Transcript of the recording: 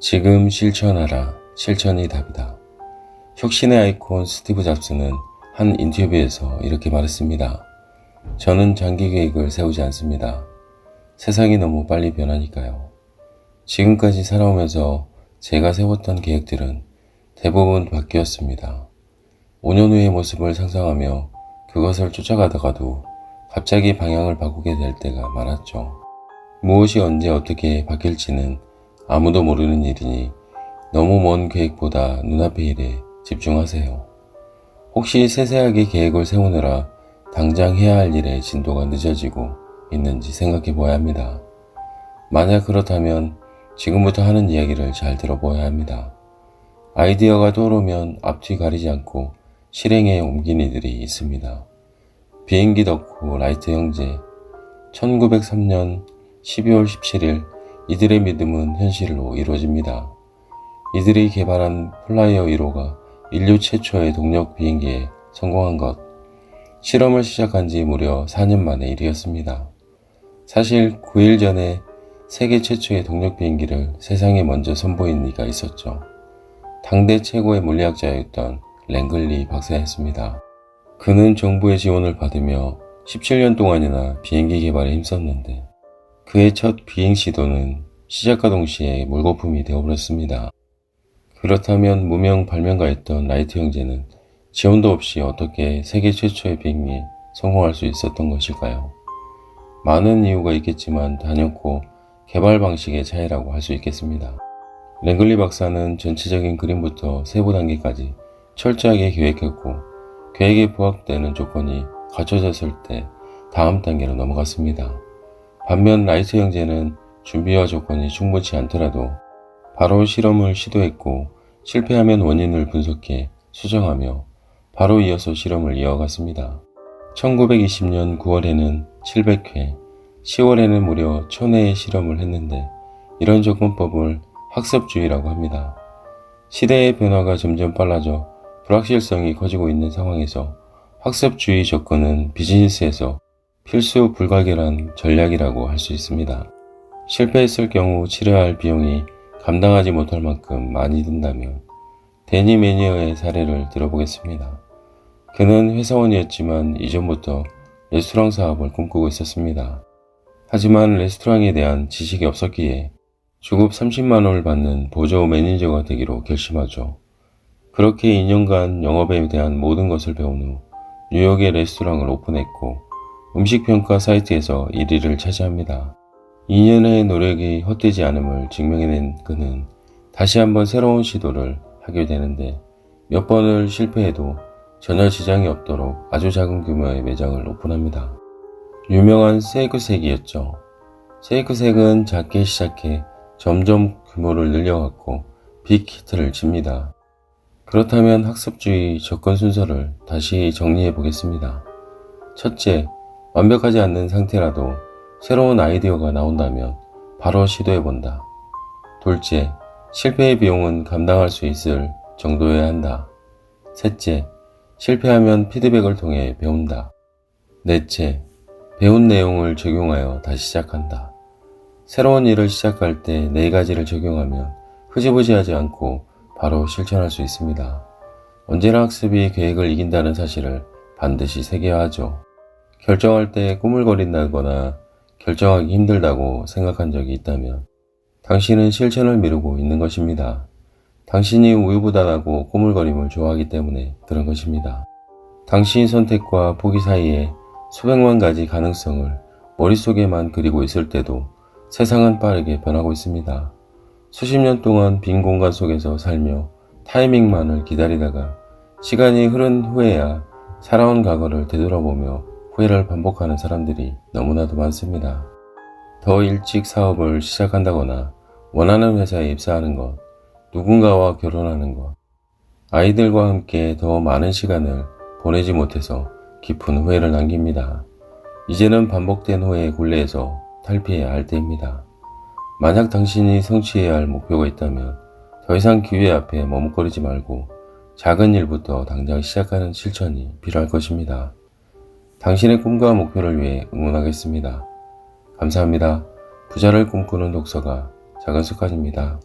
지금 실천하라. 실천이 답이다. 혁신의 아이콘 스티브 잡스는 한 인터뷰에서 이렇게 말했습니다. 저는 장기 계획을 세우지 않습니다. 세상이 너무 빨리 변하니까요. 지금까지 살아오면서 제가 세웠던 계획들은 대부분 바뀌었습니다. 5년 후의 모습을 상상하며 그것을 쫓아가다가도 갑자기 방향을 바꾸게 될 때가 많았죠. 무엇이 언제 어떻게 바뀔지는 아무도 모르는 일이니 너무 먼 계획보다 눈앞의 일에 집중하세요. 혹시 세세하게 계획을 세우느라 당장 해야 할 일의 진도가 늦어지고 있는지 생각해 보아야 합니다. 만약 그렇다면 지금부터 하는 이야기를 잘 들어보아야 합니다. 아이디어가 떠오르면 앞뒤 가리지 않고 실행에 옮긴 이들이 있습니다. 비행기 덕후 라이트 형제, 1903년 12월 17일 이들의 믿음은 현실로 이루어집니다. 이들이 개발한 플라이어 1호가 인류 최초의 동력 비행기에 성공한 것, 실험을 시작한 지 무려 4년 만의 일이었습니다. 사실 9일 전에 세계 최초의 동력 비행기를 세상에 먼저 선보인 이가 있었죠. 당대 최고의 물리학자였던 랭글리 박사였습니다. 그는 정부의 지원을 받으며 17년 동안이나 비행기 개발에 힘썼는데 그의 첫 비행 시도는 시작과 동시에 물거품이 되어버렸습니다. 그렇다면 무명 발명가였던 라이트 형제는 지원도 없이 어떻게 세계 최초의 비행기에 성공할 수 있었던 것일까요? 많은 이유가 있겠지만 단연코 개발 방식의 차이라고 할 수 있겠습니다. 랭글리 박사는 전체적인 그림부터 세부 단계까지 철저하게 계획했고 계획에 부합되는 조건이 갖춰졌을 때 다음 단계로 넘어갔습니다. 반면 라이트 형제는 준비와 조건이 충분치 않더라도 바로 실험을 시도했고 실패하면 원인을 분석해 수정하며 바로 이어서 실험을 이어갔습니다. 1920년 9월에는 700회, 10월에는 무려 1000회의 실험을 했는데 이런 접근법을 학습주의라고 합니다. 시대의 변화가 점점 빨라져 불확실성이 커지고 있는 상황에서 학습주의 접근은 비즈니스에서 필수 불가결한 전략이라고 할 수 있습니다. 실패했을 경우 치러야 할 비용이 감당하지 못할 만큼 많이 든다면 데니 매니어의 사례를 들어보겠습니다. 그는 회사원이었지만 이전부터 레스토랑 사업을 꿈꾸고 있었습니다. 하지만 레스토랑에 대한 지식이 없었기에 주급 30만 원을 받는 보조 매니저가 되기로 결심하죠. 그렇게 2년간 영업에 대한 모든 것을 배운 후 뉴욕의 레스토랑을 오픈했고 음식평가 사이트에서 1위를 차지합니다. 2년의 노력이 헛되지 않음을 증명해낸 그는 다시 한번 새로운 시도를 하게 되는데 몇 번을 실패해도 전혀 지장이 없도록 아주 작은 규모의 매장을 오픈합니다. 유명한 세이크색이었죠. 세이크색은 작게 시작해 점점 규모를 늘려갔고 빅히트를 칩니다. 그렇다면 학습주의 접근 순서를 다시 정리해 보겠습니다. 첫째, 완벽하지 않는 상태라도 새로운 아이디어가 나온다면 바로 시도해본다. 둘째, 실패의 비용은 감당할 수 있을 정도여야 한다. 셋째, 실패하면 피드백을 통해 배운다. 넷째, 배운 내용을 적용하여 다시 시작한다. 새로운 일을 시작할 때 4가지를 적용하면 흐지부지하지 않고 바로 실천할 수 있습니다. 언제나 학습이 계획을 이긴다는 사실을 반드시 새겨야 하죠. 결정할 때 꾸물거린다거나 결정하기 힘들다고 생각한 적이 있다면 당신은 실천을 미루고 있는 것입니다. 당신이 우유부단하고 꾸물거림을 좋아하기 때문에 그런 것입니다. 당신 선택과 포기 사이에 수백만 가지 가능성을 머릿속에만 그리고 있을 때도 세상은 빠르게 변하고 있습니다. 수십 년 동안 빈 공간 속에서 살며 타이밍만을 기다리다가 시간이 흐른 후에야 살아온 과거를 되돌아보며 후회를 반복하는 사람들이 너무나도 많습니다. 더 일찍 사업을 시작한다거나 원하는 회사에 입사하는 것, 누군가와 결혼하는 것, 아이들과 함께 더 많은 시간을 보내지 못해서 깊은 후회를 남깁니다. 이제는 반복된 후회의 굴레에서 탈피해야 할 때입니다. 만약 당신이 성취해야 할 목표가 있다면 더 이상 기회 앞에 머뭇거리지 말고 작은 일부터 당장 시작하는 실천이 필요할 것입니다. 당신의 꿈과 목표를 위해 응원하겠습니다. 감사합니다. 부자를 꿈꾸는 독서가 작은 습관입니다.